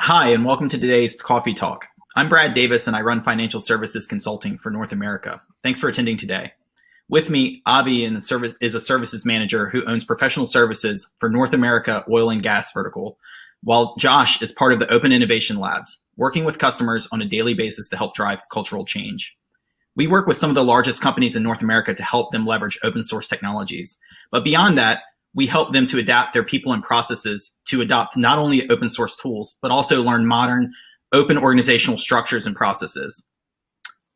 Hi, and welcome to today's Coffee Talk. I'm Brad Davis, and I run financial services consulting for North America. Thanks for attending today. With me, Avi is a services manager who owns professional services for North America oil and gas vertical, while Josh is part of the Open Innovation Labs, working with customers on a daily basis to help drive cultural change. We work with some of the largest companies in North America to help them leverage open source technologies. But beyond that, we help them to adapt their people and processes to adopt not only open source tools, but also learn modern open organizational structures and processes.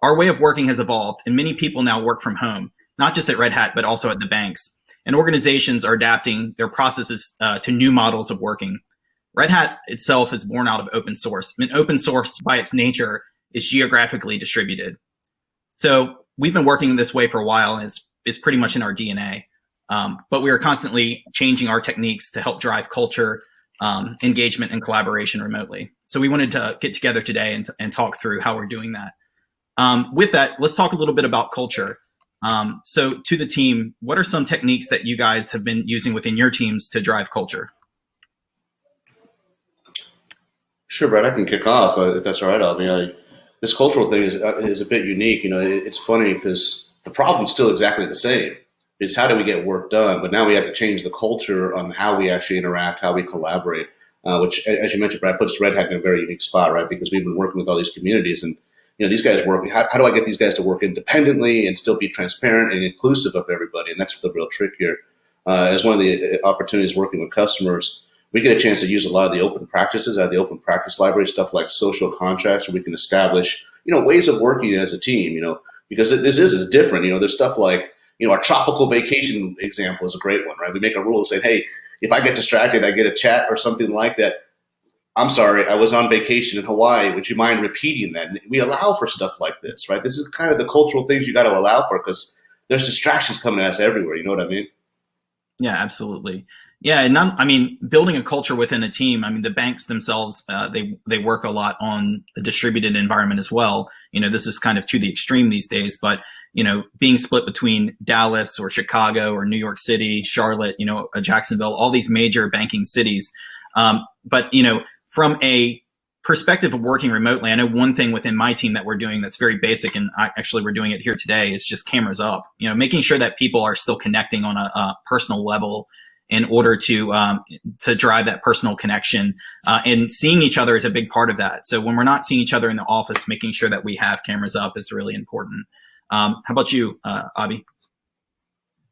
Our way of working has evolved, and many people now work from home, not just at Red Hat, but also at the banks. And organizations are adapting their processes to new models of working. Red Hat itself is born out of open source. I mean, open source by its nature is geographically distributed. So we've been working this way for a while, and it's pretty much in our DNA. But we are constantly changing our techniques to help drive culture, engagement, and collaboration remotely. So we wanted to get together today and talk through how we're doing that. With that, let's talk a little bit about culture. So to the team, what are some techniques that you guys have been using within your teams to drive culture? Sure, Brad, I can kick off if that's all right. I mean, this cultural thing is a bit unique. You know, it's funny because the problem's still exactly the same. It's how do we get work done, but now we have to change the culture on how we actually interact, how we collaborate, which, as you mentioned, Brad, puts Red Hat in a very unique spot, right? Because we've been working with all these communities, and these guys work. How do I get these guys to work independently and still be transparent and inclusive of everybody? And that's the real trick here. As one of the opportunities working with customers, we get a chance to use a lot of the open practices out of the open practice library, stuff like social contracts, where we can establish, ways of working as a team. Because this is different. There's stuff like, our tropical vacation example is a great one, right? We make a rule saying, hey, if I get distracted, I get a chat or something like that. I'm sorry, I was on vacation in Hawaii. Would you mind repeating that? And we allow for stuff like this, right? This is kind of the cultural things you got to allow for because there's distractions coming at us everywhere. You know what I mean? Yeah, absolutely. Yeah, and building a culture within a team. I mean, the banks themselves, they work a lot on a distributed environment as well. This is kind of to the extreme these days, but being split between Dallas or Chicago or New York City, Charlotte, Jacksonville, all these major banking cities. But from a perspective of working remotely, I know one thing within my team that we're doing that's very basic, and we're doing it here today, is just cameras up. Making sure that people are still connecting on a personal level in order to drive that personal connection. And seeing each other is a big part of that. So when we're not seeing each other in the office, making sure that we have cameras up is really important. How about you, Avi?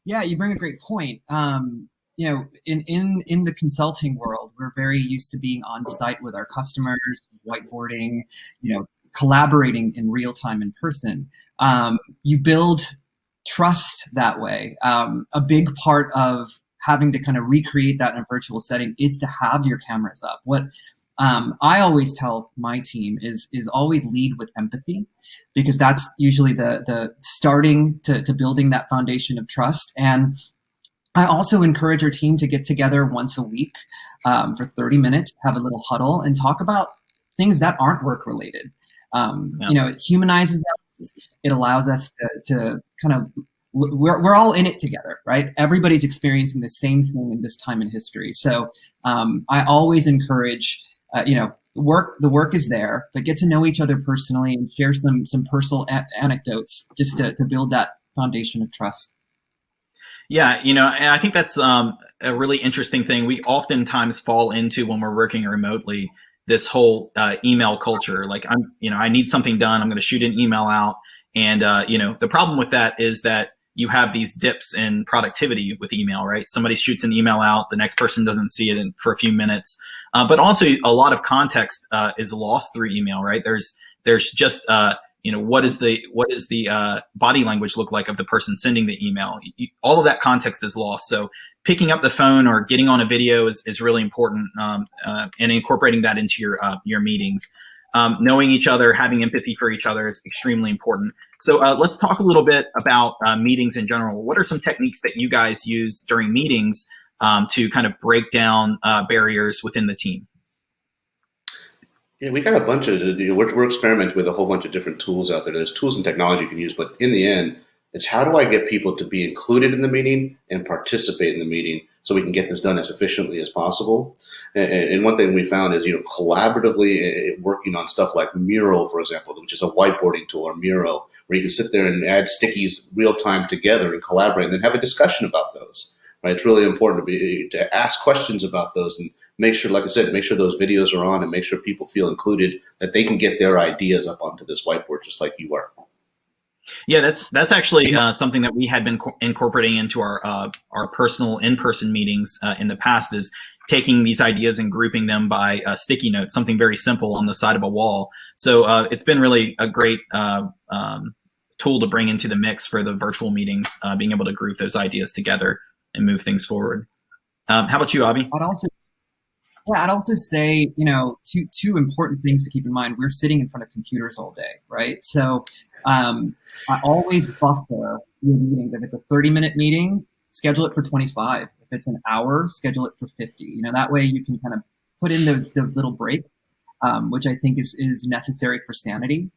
Yeah, you bring a great point. In the consulting world, we're very used to being on site with our customers, whiteboarding, collaborating in real time in person. You build trust that way. A big part of having to kind of recreate that in a virtual setting is to have your cameras up. What I always tell my team is always lead with empathy, because that's usually the starting to building that foundation of trust. And I also encourage our team to get together once a week for 30 minutes, have a little huddle, and talk about things that aren't work related. It humanizes us. It allows us to kind of, we're all in it together, right? Everybody's experiencing the same thing in this time in history. So I always encourage, the work is there, but get to know each other personally and share some personal anecdotes just to build that foundation of trust. Yeah, and I think that's a really interesting thing. We oftentimes fall into, when we're working remotely, this whole email culture. Like I need something done. I'm going to shoot an email out. And, the problem with that is that you have these dips in productivity with email, right? Somebody shoots an email out, the next person doesn't see it for a few minutes. But also a lot of context is lost through email, right? There's just, what is the body language look like of the person sending the email? All of that context is lost. So picking up the phone or getting on a video is really important, and incorporating that into your meetings. Knowing each other, having empathy for each other is extremely important. So let's talk a little bit about meetings in general. What are some techniques that you guys use during meetings to kind of break down barriers within the team? Yeah, we got a bunch of, we're experimenting with a whole bunch of different tools out there. There's tools and technology you can use, but in the end, It's how do I get people to be included in the meeting and participate in the meeting so we can get this done as efficiently as possible. And one thing we found is, collaboratively working on stuff like Mural, for example, which is a whiteboarding tool, or Miro, where you can sit there and add stickies real time together and collaborate and then have a discussion about those. Right? It's really important to ask questions about those and make sure, like I said, make sure those videos are on and make sure people feel included, that they can get their ideas up onto this whiteboard just like you are. Yeah, that's actually something that we had been incorporating into our personal in-person meetings in the past, is taking these ideas and grouping them by sticky notes, something very simple on the side of a wall. So it's been really a great tool to bring into the mix for the virtual meetings, being able to group those ideas together and move things forward. How about you, Avi? I'd also say, two important things to keep in mind. We're sitting in front of computers all day, right? So I always buffer your meetings. If it's a 30-minute meeting, schedule it for 25. If it's an hour, schedule it for 50. That way you can kind of put in those little breaks, which I think is necessary for sanity.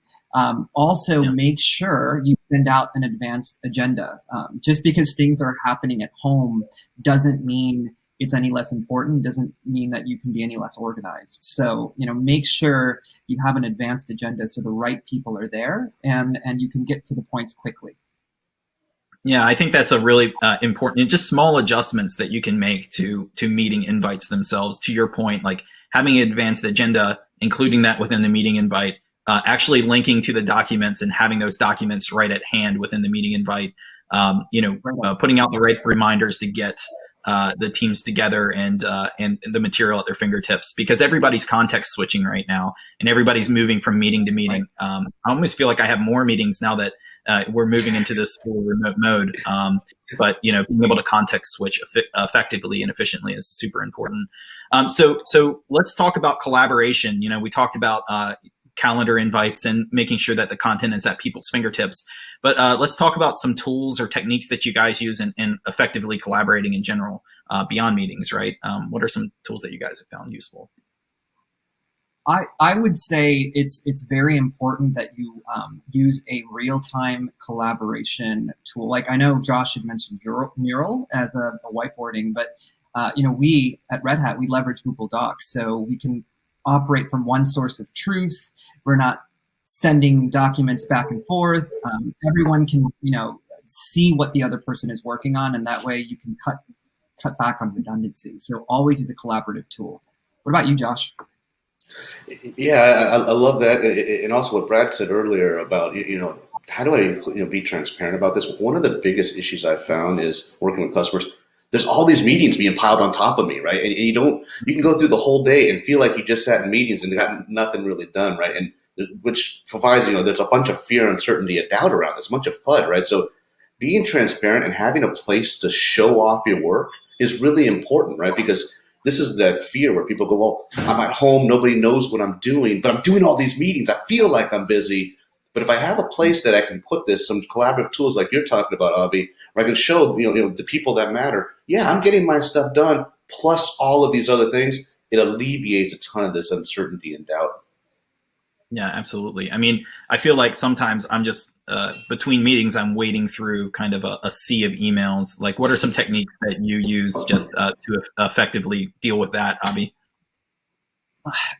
Also, make sure you send out an advanced agenda. Just because things are happening at home doesn't mean it's any less important, doesn't mean that you can be any less organized. So, make sure you have an advanced agenda so the right people are there and you can get to the points quickly. Yeah, I think that's a really important, just small adjustments that you can make to meeting invites themselves. To your point, like having an advanced agenda, including that within the meeting invite, actually linking to the documents and having those documents right at hand within the meeting invite, putting out the right reminders to get the teams together and the material at their fingertips, because everybody's context switching right now and everybody's moving from meeting to meeting. Right. I almost feel like I have more meetings now that we're moving into this full remote mode. But being able to context switch effectively and efficiently is super important. So let's talk about collaboration. We talked about calendar invites and making sure that the content is at people's fingertips. But let's talk about some tools or techniques that you guys use in effectively collaborating in general beyond meetings, right? What are some tools that you guys have found useful? I would say it's very important that you use a real-time collaboration tool. Like I know Josh had mentioned Mural as a whiteboarding, but we at Red Hat, we leverage Google Docs, so we can operate from one source of truth. We're not sending documents back and forth. Everyone can, see what the other person is working on, and that way you can cut back on redundancy. So always use a collaborative tool. What about you, Josh? Yeah, I love that, and also what Brad said earlier about how do I be transparent about this. One of the biggest issues I've found is working with customers. There's all these meetings being piled on top of me, right? And you can go through the whole day and feel like you just sat in meetings and got nothing really done, right? And which provides, there's a bunch of fear, uncertainty, and doubt around this, a bunch of FUD, right? So being transparent and having a place to show off your work is really important, right? Because this is that fear where people go, well, I'm at home, nobody knows what I'm doing, but I'm doing all these meetings. I feel like I'm busy. But if I have a place that I can put this, some collaborative tools like you're talking about, Avi, where I can show the people that matter, yeah, I'm getting my stuff done, plus all of these other things, it alleviates a ton of this uncertainty and doubt. Yeah, absolutely. I mean, I feel like sometimes I'm just between meetings, I'm wading through kind of a sea of emails. Like, what are some techniques that you use just to effectively deal with that, Avi?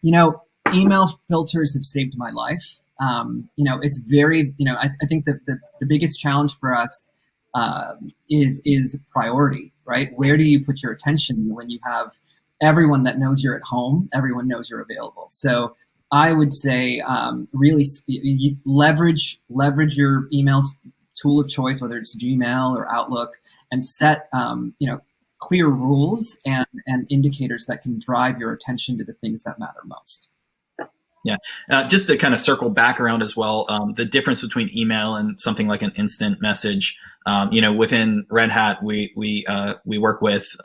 Email filters have saved my life. It's very, I think that the biggest challenge for us is priority, right? Where do you put your attention when you have everyone that knows you're at home, everyone knows you're available? So I would say really leverage your email tool of choice, whether it's Gmail or Outlook, and set clear rules and indicators that can drive your attention to the things that matter most. Yeah, just to kind of circle back around as well, the difference between email and something like an instant message. Within Red Hat, we work with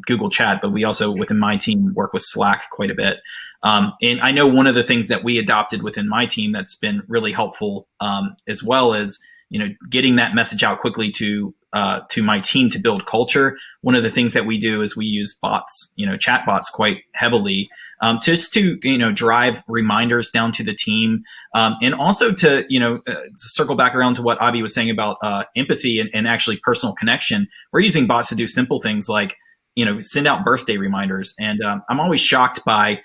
Google Chat, but we also within my team work with Slack quite a bit. And I know one of the things that we adopted within my team that's been really helpful as well is getting that message out quickly to my team to build culture. One of the things that we do is we use bots, chat bots quite heavily, just to, drive reminders down to the team. And also to, circle back around to what Avi was saying about empathy and actually personal connection. We're using bots to do simple things like, send out birthday reminders. And I'm always shocked by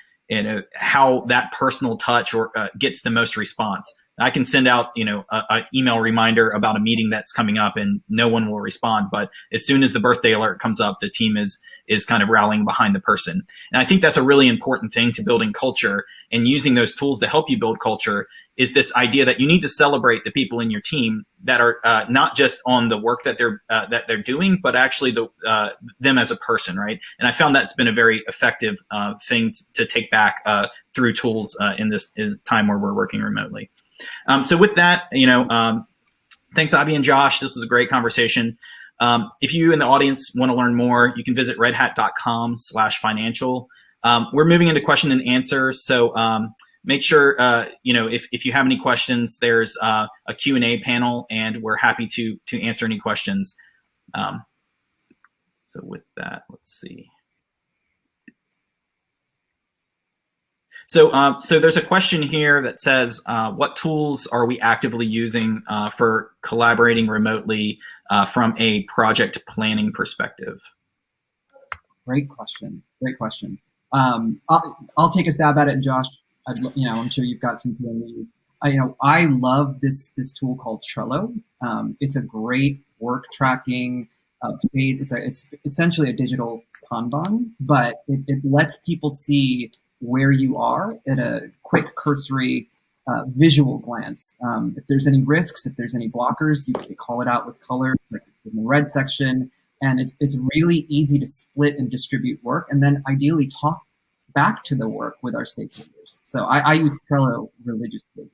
how that personal touch gets the most response. I can send out, an email reminder about a meeting that's coming up and no one will respond. But as soon as the birthday alert comes up, the team is kind of rallying behind the person. And I think that's a really important thing to building culture, and using those tools to help you build culture is this idea that you need to celebrate the people in your team that are not just on the work that they're doing, but actually them as a person, right? And I found that's been a very effective thing to take back through tools in this time where we're working remotely. So with that, thanks, Avi and Josh. This was a great conversation. If you in the audience want to learn more, you can visit redhat.com/financial. We're moving into question and answer. So make sure, if you have any questions, there's a Q&A panel, and we're happy to answer any questions. So with that, let's see. So there's a question here that says, what tools are we actively using for collaborating remotely from a project planning perspective? Great question. I'll take a stab at it, and Josh, I'm sure you've got some feeling. I love this tool called Trello. It's a great work tracking phase. It's essentially a digital Kanban, but it lets people see where you are at a quick cursory visual glance. If there's any risks, if there's any blockers, you can call it out with color, like it's in the red section. And it's really easy to split and distribute work, and then ideally talk back to the work with our stakeholders. So I use Trello religiously.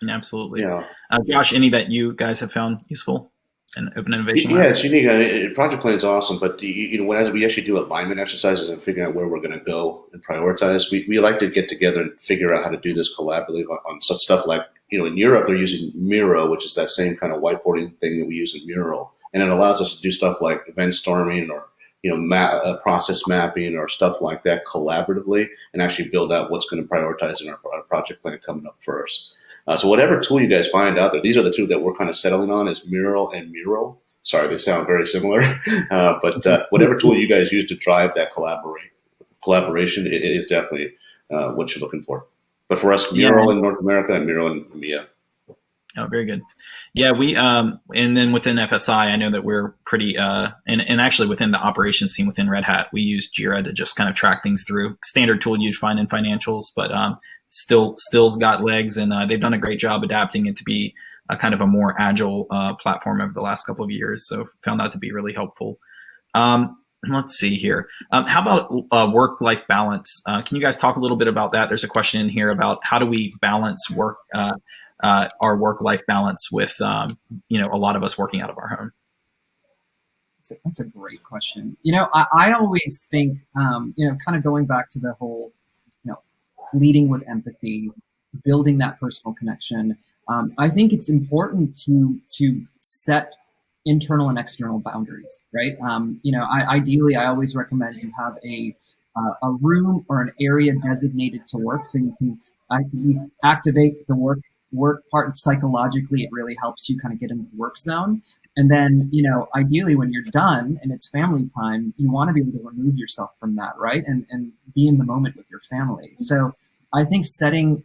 Absolutely. Yeah. Josh, any that you guys have found useful in Open Innovation Lab? Yeah, it's unique. Project plan is awesome, but as we actually do alignment exercises and figuring out where we're going to go and prioritize, we like to get together and figure out how to do this collaboratively on such stuff like, in Europe, they're using Miro, which is that same kind of whiteboarding thing that we use in Mural. And it allows us to do stuff like event storming or, process mapping or stuff like that collaboratively, and actually build out what's going to prioritize in our project plan coming up first. So whatever tool you guys find out there, these are the two that we're kind of settling on, is Mural and Miro. Sorry, they sound very similar, but whatever tool you guys use to drive that collaboration, it is definitely what you're looking for. But for us, Mural in North America and Miro in EMEA. Oh, very good. Yeah, we and then within FSI, I know that we're pretty and actually within the operations team within Red Hat, we use Jira to just kind of track things through. Standard tool you'd find in financials, but still's got legs, and they've done a great job adapting it to be a kind of a more agile platform over the last couple of years. So found that to be really helpful. Let's see here. How about work-life balance? Can you guys talk a little bit about that? There's a question in here about how do we balance our work-life balance with, a lot of us working out of our home. That's a great question. I always think, kind of going back to the whole, leading with empathy, building that personal connection. I think it's important to set internal and external boundaries, right? Ideally, I always recommend you have a room or an area designated to work, so you can at least activate the work part. Psychologically, it really helps you kind of get into the work zone. And then, ideally when you're done and it's family time, you want to be able to remove yourself from that, right? And be in the moment with your family. So I think setting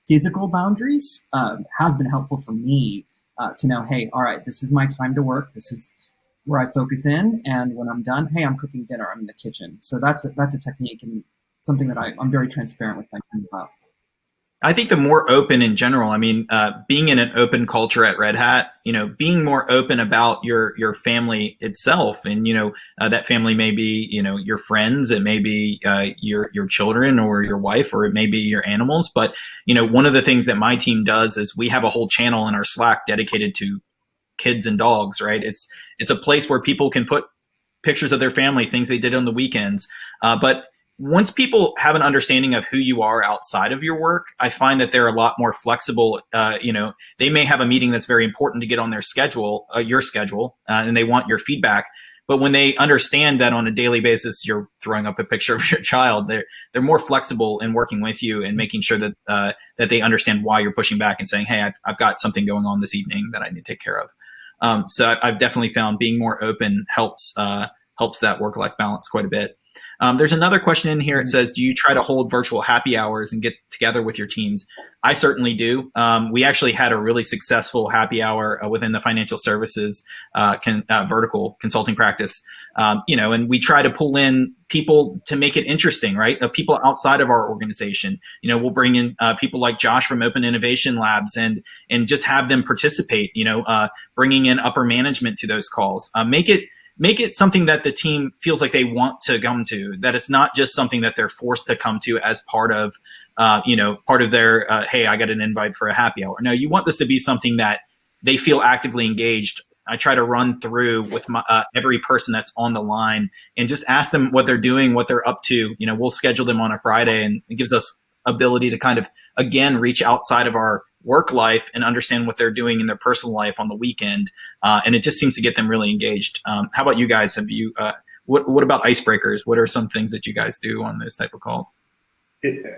physical boundaries has been helpful for me to know, hey, all right, this is my time to work. This is where I focus in. And when I'm done, hey, I'm cooking dinner. I'm in the kitchen. So that's a technique and something that I'm very transparent with my team about. I think the more open in general, being in an open culture at Red Hat, being more open about your family itself, and, that family may be, your friends, it may be your children or your wife, or it may be your animals. But, one of the things that my team does is we have a whole channel in our Slack dedicated to kids and dogs, right? It's a place where people can put pictures of their family, things they did on the weekends. But once people have an understanding of who you are outside of your work, I find that they're a lot more flexible. They may have a meeting that's very important to get on their schedule, your schedule, and they want your feedback. But when they understand that on a daily basis, you're throwing up a picture of your child, they're more flexible in working with you and making sure that that they understand why you're pushing back and saying, hey, I've got something going on this evening that I need to take care of. So I've definitely found being more open helps that work-life balance quite a bit. There's another question in here. It says, do you try to hold virtual happy hours and get together with your teams? I certainly do. We actually had a really successful happy hour within the financial services vertical consulting practice. And we try to pull in people to make it interesting, right? People outside of our organization. We'll bring in people like Josh from Open Innovation Labs and just have them participate, bringing in upper management to those calls. Make it something that the team feels like they want to come to, that it's not just something that they're forced to come to as part of their, hey, I got an invite for a happy hour. No, you want this to be something that they feel actively engaged. I try to run through with every person that's on the line and just ask them what they're doing, what they're up to. We'll schedule them on a Friday, and it gives us ability to kind of, again, reach outside of our work life and understand what they're doing in their personal life on the weekend. And it just seems to get them really engaged. How about you guys? What about icebreakers? What are some things that you guys do on those type of calls?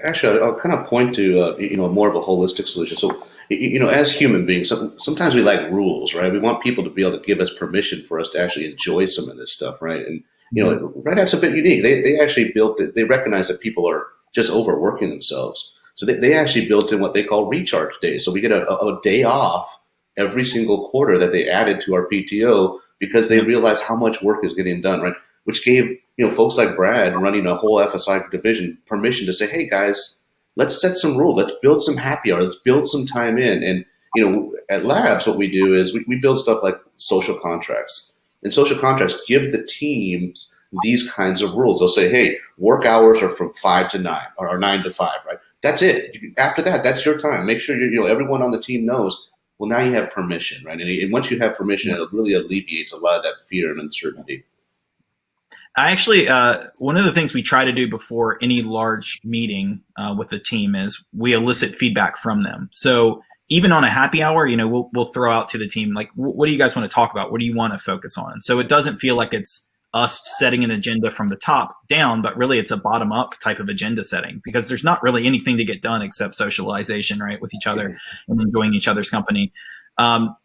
Actually, I'll kind of point to, more of a holistic solution. So, as human beings, sometimes we like rules, right? We want people to be able to give us permission for us to actually enjoy some of this stuff, right? And, Red Hat's a bit unique. They actually built it. They recognize that people are just overworking themselves. So they actually built in what they call recharge days. So we get a day off every single quarter that they added to our PTO because they realized how much work is getting done, right? Which gave folks like Brad running a whole FSI division permission to say, hey guys, let's set some rules. Let's build some happy hour. Let's build some time in. And at Labs, what we do is we build stuff like social contracts. And social contracts give the teams these kinds of rules. They'll say, hey, work hours are from 5 to 9 or 9 to 5, right? That's it. After that, that's your time. Make sure everyone on the team knows, well, now you have permission, right? And once you have permission, it really alleviates a lot of that fear and uncertainty. I actually, one of the things we try to do before any large meeting with the team is we elicit feedback from them. So even on a happy hour, we'll throw out to the team, like, what do you guys want to talk about? What do you want to focus on? So it doesn't feel like it's us setting an agenda from the top down, but really it's a bottom up type of agenda setting, because there's not really anything to get done except socialization, right, with each other and enjoying each other's company. And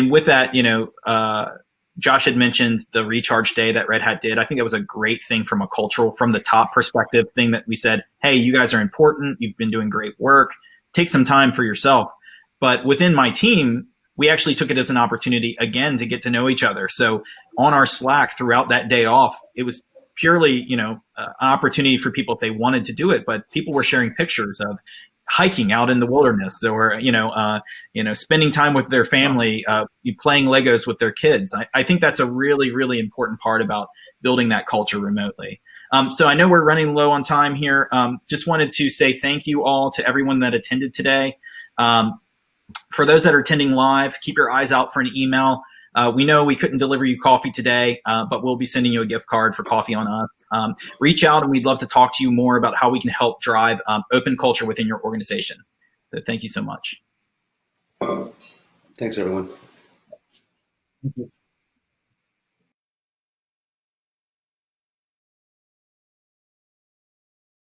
with that, Josh had mentioned the recharge day that Red Hat did. I think it was a great thing from a cultural, from the top perspective thing that we said, hey, you guys are important. You've been doing great work. Take some time for yourself. But within my team, we actually took it as an opportunity, again, to get to know each other. So on our Slack throughout that day off, it was purely, an opportunity for people if they wanted to do it. But people were sharing pictures of hiking out in the wilderness, or, spending time with their family, playing Legos with their kids. I think that's a really, really important part about building that culture remotely. So I know we're running low on time here. Just wanted to say thank you all to everyone that attended today. For those that are attending live, keep your eyes out for an email. We know we couldn't deliver you coffee today, but we'll be sending you a gift card for Coffee on Us. Reach out, and we'd love to talk to you more about how we can help drive open culture within your organization. So thank you so much. Thanks, everyone. Thank you.